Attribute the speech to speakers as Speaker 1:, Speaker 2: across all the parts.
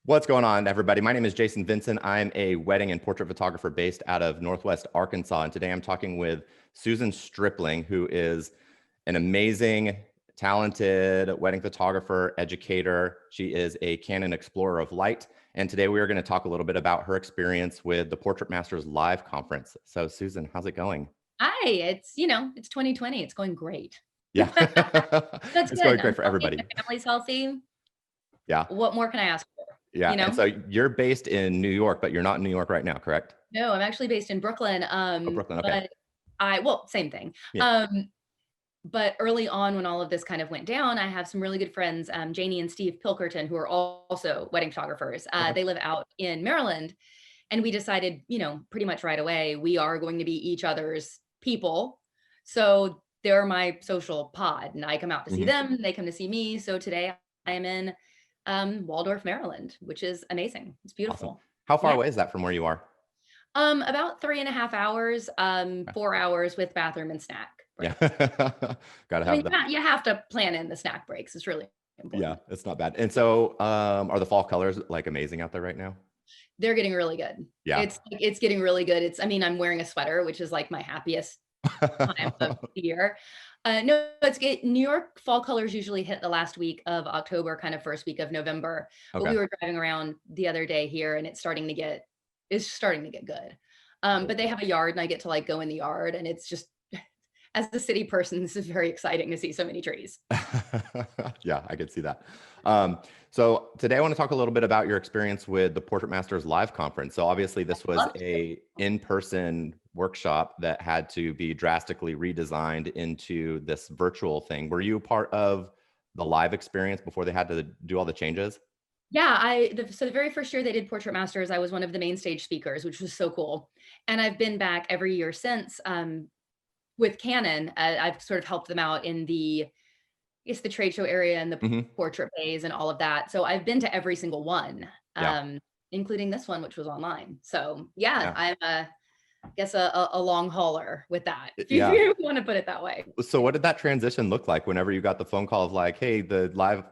Speaker 1: What's going on, everybody? My name is Jason Vincent. I'm a wedding and portrait photographer based out of Northwest Arkansas. And today I'm talking with Susan Stripling, who is an amazing, talented wedding photographer, educator. She is a Canon Explorer of Light. And today we are going to talk a little bit about her experience with the Portrait Masters Live Conference. So, Susan, how's it going?
Speaker 2: Hi, it's 2020. It's going great.
Speaker 1: Yeah,
Speaker 2: That's
Speaker 1: it's
Speaker 2: good.
Speaker 1: going
Speaker 2: I'm
Speaker 1: great for
Speaker 2: healthy.
Speaker 1: everybody.
Speaker 2: My family's healthy.
Speaker 1: Yeah,
Speaker 2: What more can I ask for?
Speaker 1: yeah.
Speaker 2: You
Speaker 1: And
Speaker 2: know?
Speaker 1: so you're based in New York, but you're not in New York right now, correct?
Speaker 2: No, I'm actually based in Brooklyn.
Speaker 1: Oh, Brooklyn. Okay.
Speaker 2: But same thing.
Speaker 1: Yeah.
Speaker 2: But early on when all of this kind of went down, I have some really good friends, Janie and Steve Pilkerton, who are also wedding photographers.
Speaker 1: Okay.
Speaker 2: They live out in Maryland, and we decided, pretty much right away, we are going to be each other's people. So they're my social pod, and I come out to see
Speaker 1: Mhm.
Speaker 2: them. They come to see me. So today I am in Waldorf, Maryland, which is amazing. It's
Speaker 1: Awesome.
Speaker 2: beautiful.
Speaker 1: How far
Speaker 2: Yeah.
Speaker 1: away is that from where you are?
Speaker 2: About 3.5 hours,
Speaker 1: Okay.
Speaker 2: 4 hours with bathroom and snack
Speaker 1: Yeah.
Speaker 2: breaks.
Speaker 1: Gotta
Speaker 2: I mean,
Speaker 1: have the
Speaker 2: you have to plan in the snack breaks. It's really
Speaker 1: yeah,
Speaker 2: important.
Speaker 1: it's not bad. And so, are the fall colors, like, amazing out there right now?
Speaker 2: They're getting really good.
Speaker 1: Yeah.
Speaker 2: It's getting really good. I'm wearing a sweater, which is like my happiest time of the year. No, New York fall colors usually hit the last week of October, kind of first week of November. But
Speaker 1: Okay.
Speaker 2: we were driving around the other day here, and it's starting to get good.
Speaker 1: Very
Speaker 2: But they
Speaker 1: cool.
Speaker 2: have a yard, and I get to like go in the yard, and it's just as a city person, this is very exciting to see so many trees.
Speaker 1: Yeah, I could see that. Um, so today I want to talk a little bit about your experience with the Portrait Masters Live Conference. So obviously this was
Speaker 2: Love to.
Speaker 1: a in-person workshop that had to be drastically redesigned into this virtual thing. Were you part of the live experience before they had to do all the changes?
Speaker 2: Yeah, so the very first year they did Portrait Masters, I was one of the main stage speakers, which was so cool. And I've been back every year since. With Canon, I've sort of helped them out in the trade show area and the
Speaker 1: Hmm.
Speaker 2: portrait bays and all of that. So I've been to every single one,
Speaker 1: Yeah.
Speaker 2: including this one, which was online. So yeah,
Speaker 1: Yeah.
Speaker 2: I'm guess a long hauler with that, if
Speaker 1: Yeah.
Speaker 2: you want to put it that way.
Speaker 1: So what did that transition look like whenever you got the phone call of like, hey, the live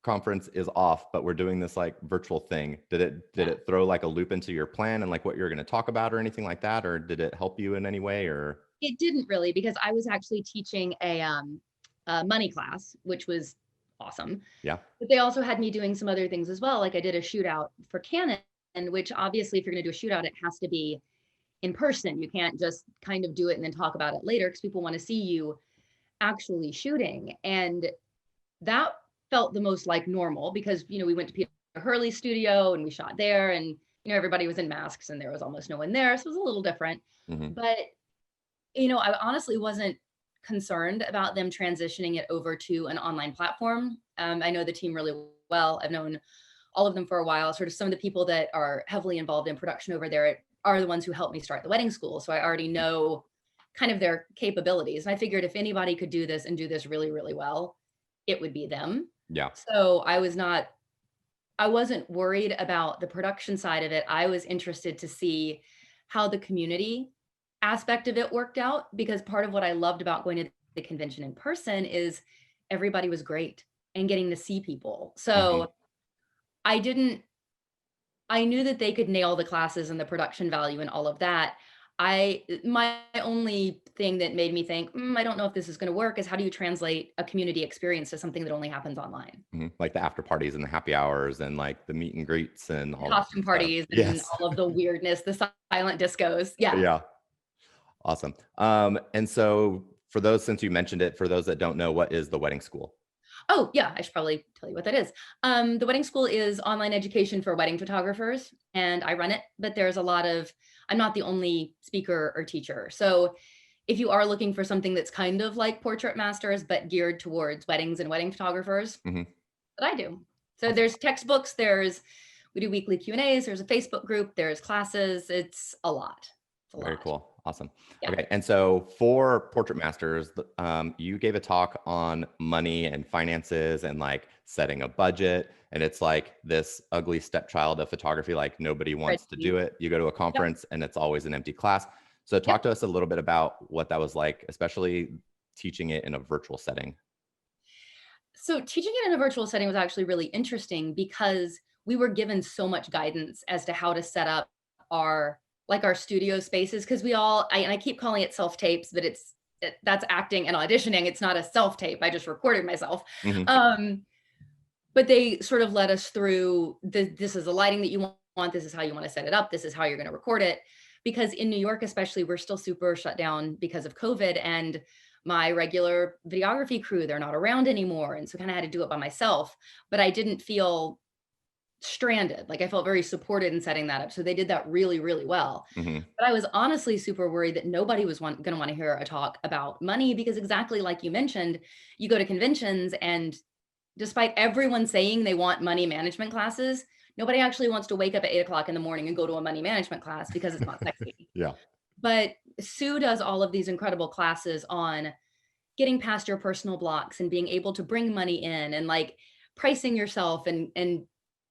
Speaker 1: conference is off, but we're doing this like virtual thing? Did it throw like a loop into your plan and like what you're going to talk about or anything like that? Or did it help you in any way or
Speaker 2: It didn't really, because I was actually teaching a money class, which was awesome.
Speaker 1: yeah.
Speaker 2: But they also had me doing some other things as well. Like I did a shootout for Canon, which obviously, if you're going to do a shootout, it has to be in person. You can't just kind of do it and then talk about it later, because people want to see you actually shooting. And that felt the most like normal, because, we went to Peter Hurley's studio and we shot there, and, everybody was in masks and there was almost no one there. So it was a little different.
Speaker 1: Hmm.
Speaker 2: But I honestly wasn't concerned about them transitioning it over to an online platform. I know the team really well. I've known all of them for a while. Sort of some of the people that are heavily involved in production over there are the ones who helped me start the wedding school. So I already know kind of their capabilities. And I figured if anybody could do this and do this really, really well, it would be them.
Speaker 1: Yeah.
Speaker 2: So I wasn't worried about the production side of it. I was interested to see how the community aspect of it worked out, because part of what I loved about going to the convention in person is everybody was great and getting to see people.
Speaker 1: Hmm.
Speaker 2: So I didn't I knew that they could nail the classes and the production value and all of that. My only thing that made me think, I don't know if this is going to work, is how do you translate a community experience to something that only happens online?
Speaker 1: Hmm. Like the after parties and the happy hours and like the meet and greets and all that
Speaker 2: Costume
Speaker 1: stuff.
Speaker 2: parties and
Speaker 1: Yes.
Speaker 2: all of the weirdness, the silent discos. Yeah.
Speaker 1: Yeah. Awesome. And so for those, since you mentioned it, for those that don't know, what is the wedding school?
Speaker 2: Oh, yeah, I should probably tell you what that is. The wedding school is online education for wedding photographers, and I run it, but I'm not the only speaker or teacher. So if you are looking for something that's kind of like Portrait Masters, but geared towards weddings and wedding photographers,
Speaker 1: Hmm.
Speaker 2: that I do. So
Speaker 1: Awesome.
Speaker 2: there's textbooks, we do weekly Q&As, there's a Facebook group, there's classes. It's a lot. It's a
Speaker 1: Very
Speaker 2: lot.
Speaker 1: cool. Awesome.
Speaker 2: Yeah.
Speaker 1: Okay. And so for Portrait Masters, you gave a talk on money and finances and like setting a budget. And it's like this ugly stepchild of photography, like nobody wants to
Speaker 2: Spreadsheet.
Speaker 1: do it. You go to a
Speaker 2: Yep.
Speaker 1: conference and it's always an empty class. So talk
Speaker 2: Yep.
Speaker 1: to us a little bit about what that was like, especially teaching it in a virtual setting.
Speaker 2: So teaching it in a virtual setting was actually really interesting, because we were given so much guidance as to how to set up our our studio spaces, because and I keep calling it self tapes, but that's acting and auditioning. It's not a self tape. I just recorded myself.
Speaker 1: Hmm.
Speaker 2: Um, but they sort of led us through this is the lighting that you want. This is how you want to set it up. This is how you're going to record it. Because in New York, especially, we're still super shut down because of COVID, and my regular videography crew, they're not around anymore. And so kind of had to do it by myself, but I didn't feel stranded. Like I felt very supported in setting that up. So they did that really, really well.
Speaker 1: Hmm.
Speaker 2: But I was honestly super worried that nobody was going to want to hear a talk about money, because exactly like you mentioned, you go to conventions and despite everyone saying they want money management classes, nobody actually wants to wake up at 8 o'clock in the morning and go to a money management class because it's not sexy.
Speaker 1: Yeah.
Speaker 2: But Sue does all of these incredible classes on getting past your personal blocks and being able to bring money in, and like pricing yourself and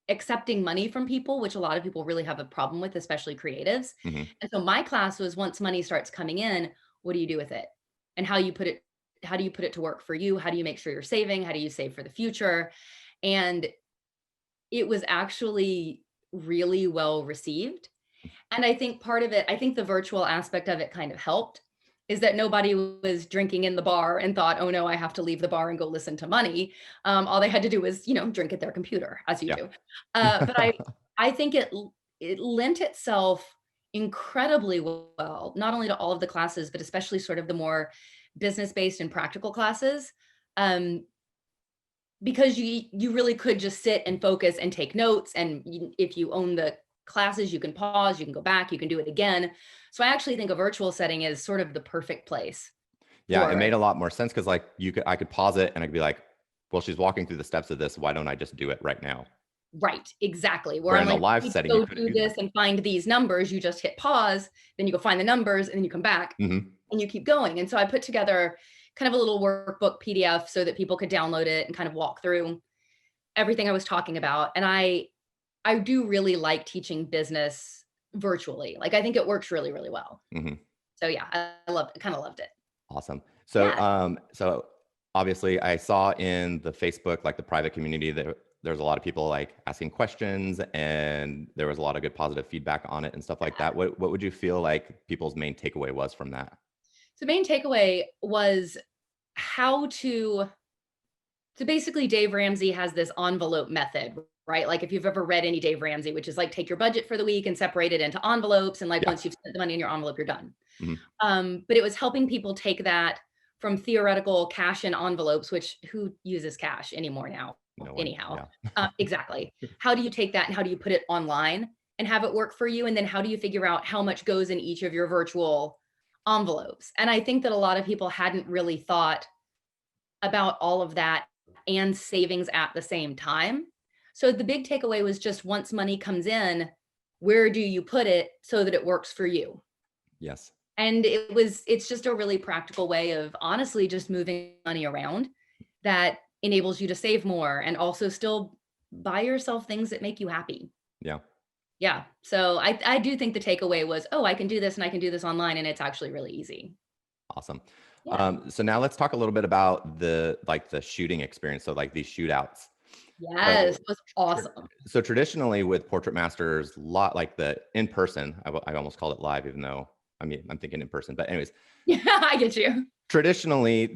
Speaker 2: accepting money from people, which a lot of people really have a problem with, especially creatives.
Speaker 1: Hmm.
Speaker 2: And so my class was, once money starts coming in, what do you do with it? And how do you put it to work for you? How do you make sure you're saving? How do you save for the future? And it was actually really well received. And I think part of it, I think the virtual aspect of it kind of helped, is that nobody was drinking in the bar and thought, oh no, I have to leave the bar and go listen to money. All they had to do was, drink at their computer, as you
Speaker 1: Yeah.
Speaker 2: do. But I think it lent itself incredibly well, not only to all of the classes, but especially sort of the more business-based and practical classes. Um, because you really could just sit and focus and take notes, and if you own the classes, you can pause, you can go back, you can do it again. So I actually think a virtual setting is sort of the perfect place
Speaker 1: Yeah, it
Speaker 2: for
Speaker 1: made
Speaker 2: it.
Speaker 1: a lot more sense because like I could pause it and I could be like, well, she's walking through the steps of this. Why don't I just do it right now?
Speaker 2: Right, exactly. Where
Speaker 1: Where
Speaker 2: I'm
Speaker 1: in the
Speaker 2: like,
Speaker 1: live
Speaker 2: you need to
Speaker 1: setting, you
Speaker 2: go
Speaker 1: couldn't
Speaker 2: do
Speaker 1: do that.
Speaker 2: this and find these numbers, you just hit pause, then you go find the numbers, and then you come back
Speaker 1: Hmm.
Speaker 2: and you keep going. And so I put together kind of a little workbook PDF so that people could download it and kind of walk through everything I was talking about. And I do really like teaching business virtually. Like I think it works really, really well.
Speaker 1: Hmm.
Speaker 2: So yeah, I kind of loved it.
Speaker 1: Awesome. So,
Speaker 2: Yeah.
Speaker 1: so obviously, I saw in the Facebook, like the private community, that there's a lot of people like asking questions, and there was a lot of good positive feedback on it and stuff like that. What would you feel like people's main takeaway was from that?
Speaker 2: So main takeaway was how to so basically Dave Ramsey has this envelope method, right? Like if you've ever read any Dave Ramsey, which is like take your budget for the week and separate it into envelopes, and like
Speaker 1: Yeah.
Speaker 2: once you've spent the money in your envelope, you're done.
Speaker 1: Hmm.
Speaker 2: But it was helping people take that from theoretical cash in envelopes, which who uses cash anymore now?
Speaker 1: No one.
Speaker 2: Anyhow,
Speaker 1: Yeah.
Speaker 2: exactly. How do you take that and how do you put it online and have it work for you? And then how do you figure out how much goes in each of your virtual envelopes? And I think that a lot of people hadn't really thought about all of that and savings at the same time. So the big takeaway was just, once money comes in, where do you put it so that it works for you?
Speaker 1: Yes.
Speaker 2: And it's just a really practical way of honestly just moving money around that enables you to save more and also still buy yourself things that make you happy.
Speaker 1: Yeah.
Speaker 2: Yeah. So I do think the takeaway was, oh, I can do this and I can do this online, and it's actually really easy.
Speaker 1: Awesome.
Speaker 2: Yeah.
Speaker 1: So now let's talk a little bit about the shooting experience. So like these shootouts.
Speaker 2: Yes.
Speaker 1: So,
Speaker 2: It was
Speaker 1: tr-
Speaker 2: awesome.
Speaker 1: so traditionally with portrait masters, lot like the in person, I almost call it live, even though I mean I'm thinking in person. But anyways,
Speaker 2: Yeah, I get you.
Speaker 1: traditionally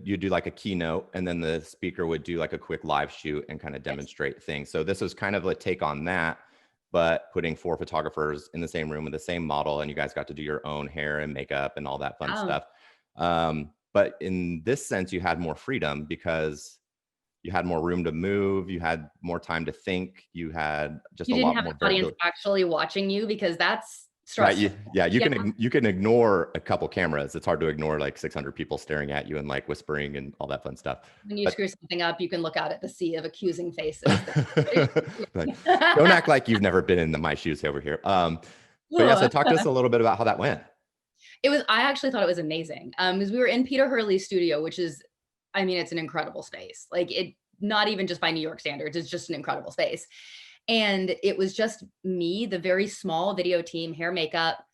Speaker 1: you do like a keynote, and then the speaker would do like a quick live shoot and kind of
Speaker 2: Yes.
Speaker 1: demonstrate things. So this was kind of a take on that, but putting four photographers in the same room with the same model, and you guys got to do your own hair and makeup and all that fun
Speaker 2: Oh,
Speaker 1: stuff. But in this sense, you had more freedom because you had more room to move, you had more time to think, you had just
Speaker 2: you
Speaker 1: a
Speaker 2: didn't
Speaker 1: lot
Speaker 2: have
Speaker 1: more
Speaker 2: an audience
Speaker 1: variability.
Speaker 2: actually watching you, because that's
Speaker 1: Right.
Speaker 2: stressful.
Speaker 1: Yeah.
Speaker 2: Yeah.
Speaker 1: You can ignore a couple cameras. It's hard to ignore like 600 people staring at you and like whispering and all that fun stuff.
Speaker 2: When you
Speaker 1: But
Speaker 2: screw something up, you can look out at the sea of accusing faces.
Speaker 1: like, don't act like you've never been in my shoes over here. But yeah, so talk to us a little bit about how that went.
Speaker 2: I actually thought it was amazing. Because we were in Peter Hurley's studio, which is, I mean, it's an incredible space. Like it, not even just by New York standards, it's just an incredible space. And it was just me, the very small video team, hair, makeup,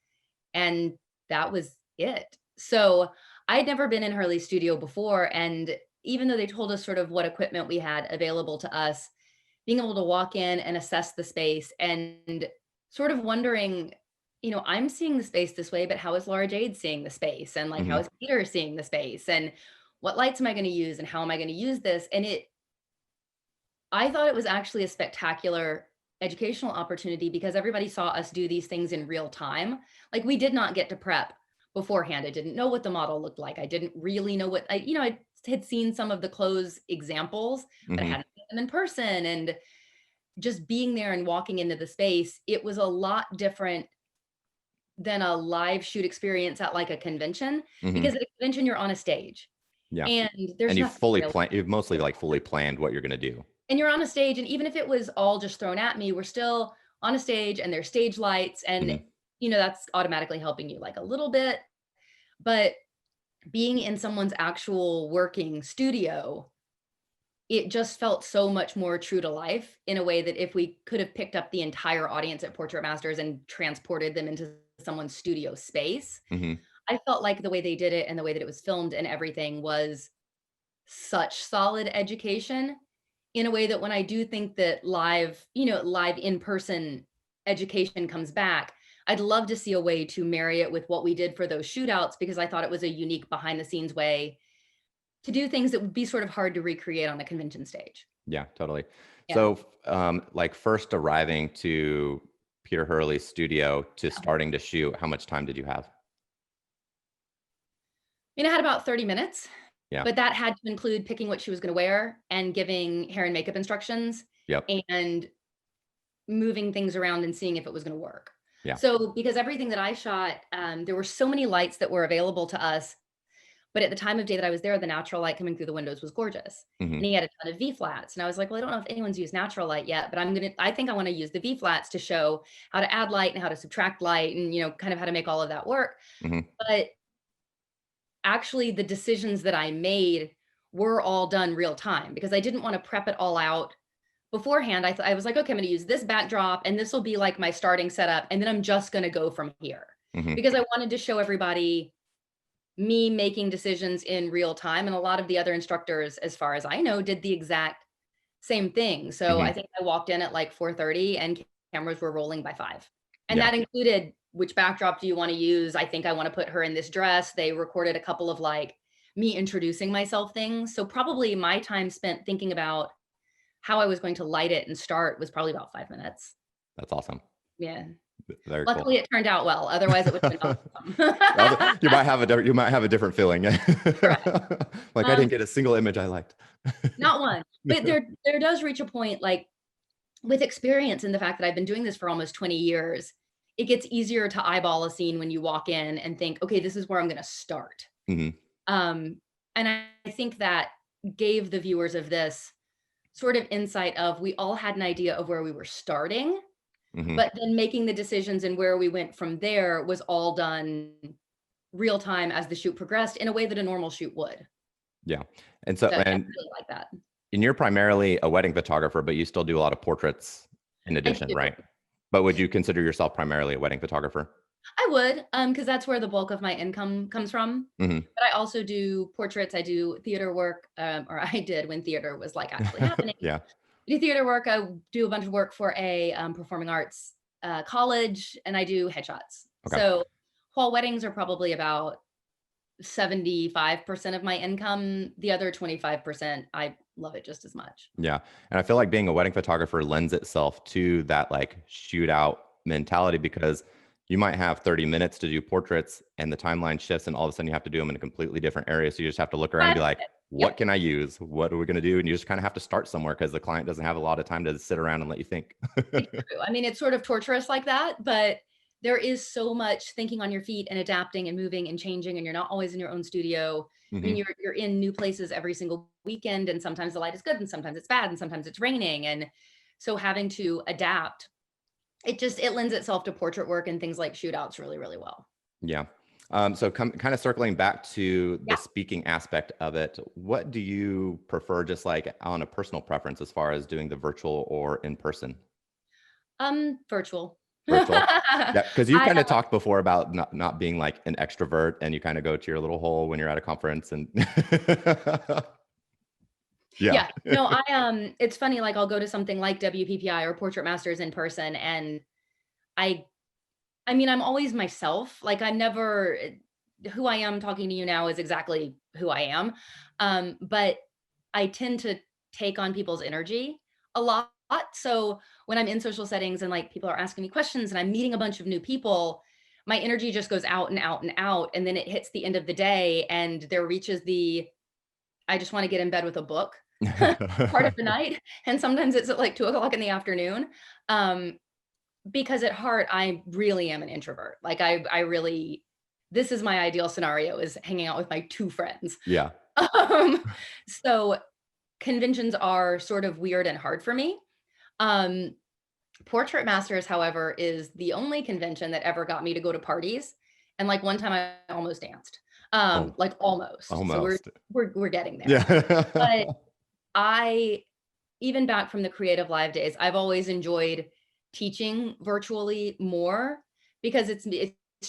Speaker 2: and that was it. So I had never been in Hurley's studio before. And even though they told us sort of what equipment we had available to us, being able to walk in and assess the space and sort of wondering, I'm seeing the space this way, but how is Laura Jade seeing the space? And like, how
Speaker 1: Hmm.
Speaker 2: is Peter seeing the space? And what lights am I going to use? And how am I going to use this? And I thought it was actually a spectacular educational opportunity because everybody saw us do these things in real time. Like we did not get to prep beforehand. I didn't know what the model looked like. I didn't really know I had seen some of the clothes examples, but I
Speaker 1: Hmm.
Speaker 2: hadn't seen them in person. And just being there and walking into the space, it was a lot different than a live shoot experience at like a convention,
Speaker 1: Hmm.
Speaker 2: because at a convention you're on a stage
Speaker 1: Yeah.
Speaker 2: and there's
Speaker 1: And
Speaker 2: nothing really
Speaker 1: you've mostly like fully planned what you're going to do.
Speaker 2: and you're on a stage, and even if it was all just thrown at me, we're still on a stage and there's stage lights, and
Speaker 1: Hmm.
Speaker 2: that's automatically helping you like a little bit. But being in someone's actual working studio, it just felt so much more true to life in a way that if we could have picked up the entire audience at Portrait Masters and transported them into someone's studio space,
Speaker 1: Hmm.
Speaker 2: I felt like the way they did it and the way that it was filmed and everything was such solid education, in a way that when I do think that live in-person education comes back, I'd love to see a way to marry it with what we did for those shootouts, because I thought it was a unique behind the scenes way to do things that would be sort of hard to recreate on a convention stage.
Speaker 1: Yeah, totally.
Speaker 2: Yeah.
Speaker 1: So, like first arriving to Peter Hurley's studio to starting to shoot, how much time did you have?
Speaker 2: I had about 30 minutes,
Speaker 1: Yeah.
Speaker 2: but that had to include picking what she was going to wear and giving hair and makeup instructions
Speaker 1: Yep.
Speaker 2: and moving things around and seeing if it was going to work.
Speaker 1: Yeah.
Speaker 2: So, because everything that I shot, there were so many lights that were available to us. But at the time of day that I was there, the natural light coming through the windows was gorgeous.
Speaker 1: Hmm.
Speaker 2: And he had a ton of V flats. And I was like, well, I don't know if anyone's used natural light yet, but I think I want to use the V flats to show how to add light and how to subtract light and, kind of how to make all of that work.
Speaker 1: Hmm.
Speaker 2: But actually, the decisions that I made were all done real time because I didn't want to prep it all out beforehand. I was like, okay, I'm going to use this backdrop and this will be like my starting setup. And then I'm just going to go from here,
Speaker 1: Hmm.
Speaker 2: because I wanted to show everybody me making decisions in real time. And a lot of the other instructors, as far as I know, did the exact same thing. So
Speaker 1: Hmm.
Speaker 2: I think I walked in at like 4:30 and cameras were rolling by 5. And
Speaker 1: Yeah.
Speaker 2: that included, which backdrop do you want to use? I think I want to put her in this dress. They recorded a couple of like me introducing myself things. So probably my time spent thinking about how I was going to light it and start was probably about 5 minutes.
Speaker 1: That's awesome.
Speaker 2: Yeah.
Speaker 1: Very cool.
Speaker 2: Luckily it turned out well. Otherwise it would have been awesome.
Speaker 1: You might have you might have a different feeling.
Speaker 2: Correct.
Speaker 1: Like I didn't get a single image I liked.
Speaker 2: Not one. But there does reach a point, like, with experience and the fact that I've been doing this for almost 20 years, it gets easier to eyeball a scene when you walk in and think, "Okay, this is where I'm gonna start."
Speaker 1: Hmm.
Speaker 2: Um, and I think that gave the viewers of this sort of insight of we all had an idea of where we were starting,
Speaker 1: Hmm.
Speaker 2: but then making the decisions and where we went from there was all done real time as the shoot progressed in a way that a normal shoot would.
Speaker 1: Yeah. And so,
Speaker 2: So, yeah, I
Speaker 1: and
Speaker 2: really like that.
Speaker 1: And you're primarily a wedding photographer, but you still do a lot of portraits in
Speaker 2: I
Speaker 1: addition,
Speaker 2: do.
Speaker 1: right? But would you consider yourself primarily a wedding photographer?
Speaker 2: I would, because that's where the bulk of my income comes from.
Speaker 1: Hmm.
Speaker 2: But I also do portraits, I do theater work, or I did when theater was, like, actually happening.
Speaker 1: Yeah.
Speaker 2: I do theater work, I do a bunch of work for a, performing arts, college, and I do headshots.
Speaker 1: Okay.
Speaker 2: So, while weddings are probably about 75% of my income, the other 25%, I love it just as much.
Speaker 1: Yeah. And I feel like being a wedding photographer lends itself to that like shootout mentality because you might have 30 minutes to do portraits and the timeline shifts and all of a sudden you have to do them in a completely different area. So you just have to look around and
Speaker 2: 5
Speaker 1: be like,
Speaker 2: minutes.
Speaker 1: what
Speaker 2: Yep.
Speaker 1: can I use? What are we going to do? And you just kind of have to start somewhere because the client doesn't have a lot of time to sit around and let you think.
Speaker 2: It's true. I mean, it's sort of torturous like that, but there is so much thinking on your feet and adapting and moving and changing, and you're not always in your own studio. I mean,
Speaker 1: Hmm.
Speaker 2: you're in new places every single weekend, and sometimes the light is good, and sometimes it's bad, and sometimes it's raining, and so having to adapt, it lends itself to portrait work and things like shootouts really, really well.
Speaker 1: Yeah. So kind of circling back to the
Speaker 2: Yeah.
Speaker 1: speaking aspect of it, what do you prefer just like on a personal preference as far as doing the virtual or in person?
Speaker 2: Virtual.
Speaker 1: Virtual? Yeah, because you've
Speaker 2: I
Speaker 1: kind of talked before about not being like an extrovert and you kind of go to your little hole when you're at a conference and Yeah.
Speaker 2: Yeah. No, it's funny, like I'll go to something like WPPI or Portrait Masters in person, and I I mean, I'm always myself. Like I'm never who I am talking to you now is exactly who I am. But I tend to take on people's energy a lot. So when I'm in social settings and like people are asking me questions and I'm meeting a bunch of new people, my energy just goes out and out and out. And then it hits the end of the day and there reaches the I just want to get in bed with a book part of the night. And sometimes it's at like 2 o'clock in the afternoon. Um, because at heart, I really am an introvert. Like I really, this is my ideal scenario is hanging out with my two friends.
Speaker 1: Yeah.
Speaker 2: Um, so conventions are sort of weird and hard for me. Um, Portrait Masters, however, is the only convention that ever got me to go to parties. And like one time I almost danced.
Speaker 1: Oh,
Speaker 2: Like almost. So we're
Speaker 1: almost.
Speaker 2: we're getting there.
Speaker 1: Yeah.
Speaker 2: But I even back from the creative live days, I've always enjoyed teaching virtually more because it's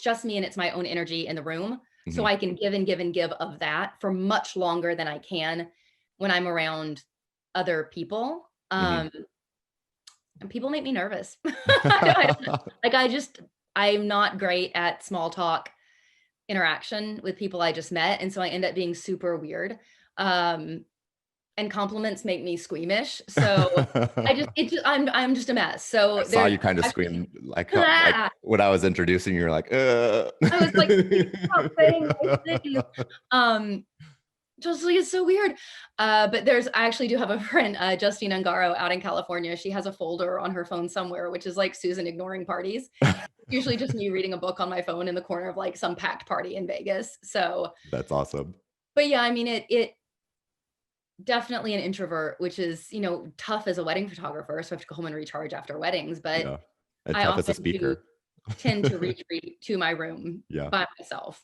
Speaker 2: just me and it's my own energy in the room. So
Speaker 1: Mhm.
Speaker 2: I can give and give and give of that for much longer than I can when I'm around other people.
Speaker 1: Mhm.
Speaker 2: And people make me nervous. Like I'm not great at small talk interaction with people I just met. And so I end up being super weird. Um, and compliments make me squeamish. So I'm just a mess.
Speaker 1: I
Speaker 2: So
Speaker 1: saw
Speaker 2: there's
Speaker 1: you kind of
Speaker 2: I
Speaker 1: scream like
Speaker 2: ah,
Speaker 1: when I was introducing you, you're like,
Speaker 2: I was like, "Please stop saying nice things." Um, just like it's so weird. But I actually do have a friend, Justine Ungaro out in California. She has a folder on her phone somewhere, which is like Susan ignoring parties. Usually just me reading a book on my phone in the corner of like some packed party in Vegas. So,
Speaker 1: That's awesome.
Speaker 2: but yeah, I mean it definitely an introvert, which is, tough as a wedding photographer, so I have to go home and recharge after weddings, but
Speaker 1: Yeah. And
Speaker 2: I
Speaker 1: tough as a
Speaker 2: often do
Speaker 1: speaker.
Speaker 2: tend to retreat to my room
Speaker 1: Yeah.
Speaker 2: by myself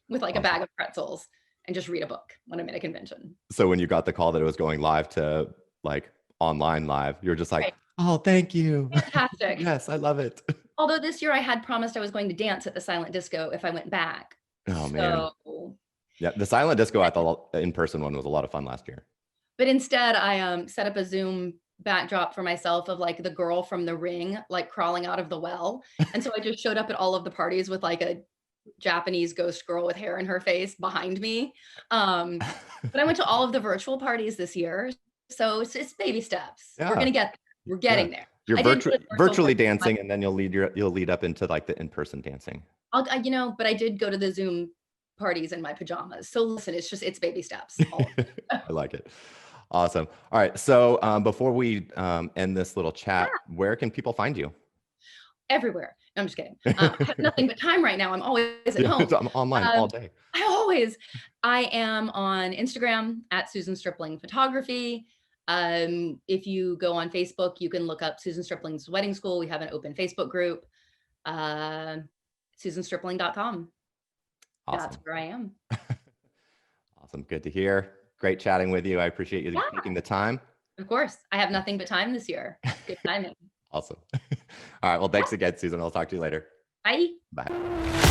Speaker 2: with, like, a
Speaker 1: Awesome.
Speaker 2: bag of pretzels and just read a book when I'm at a convention.
Speaker 1: So when you got the call that it was going live to like online live, you're just like,
Speaker 2: Right.
Speaker 1: oh, thank you.
Speaker 2: Fantastic.
Speaker 1: Yes, I love it.
Speaker 2: Although this year I had promised I was going to dance at the silent disco if I went back.
Speaker 1: Oh man.
Speaker 2: So
Speaker 1: Yeah. The silent disco at the in-person one was a lot of fun last year.
Speaker 2: but instead I, set up a Zoom backdrop for myself of, like, the girl from The Ring, like, crawling out of the well, and so I just showed up at all of the parties with, like, a Japanese ghost girl with hair in her face behind me. But I went to all of the virtual parties this year, so it's baby steps. We're
Speaker 1: Yeah.
Speaker 2: gonna get there. We're
Speaker 1: Yeah.
Speaker 2: getting there.
Speaker 1: You're
Speaker 2: I did go to the virtual
Speaker 1: virtually
Speaker 2: party.
Speaker 1: dancing and then you'll lead up into like the in-person dancing.
Speaker 2: But I did go to the Zoom parties in my pajamas. So listen, it's baby steps.
Speaker 1: I like it. Awesome. All right. So before we end this little chat, where can people find you?
Speaker 2: Everywhere. No, I'm just kidding. I have nothing but time right now. I'm always at
Speaker 1: Yeah,
Speaker 2: home.
Speaker 1: I'm online all
Speaker 2: Um,
Speaker 1: day.
Speaker 2: I am on Instagram at Susan Stripling Photography. If you go on Facebook, you can look up Susan Stripling's Wedding School. We have an open Facebook group. Uh, SusanStripling.com. That's
Speaker 1: Awesome.
Speaker 2: where I am.
Speaker 1: Awesome. Good to hear. Great chatting with you. I appreciate you
Speaker 2: Yeah,
Speaker 1: taking the time.
Speaker 2: of course. I have nothing but time this year. Good timing.
Speaker 1: Awesome. All right. Well,
Speaker 2: Yeah.
Speaker 1: thanks again, Susan. I'll talk to you later.
Speaker 2: Bye.
Speaker 1: Bye.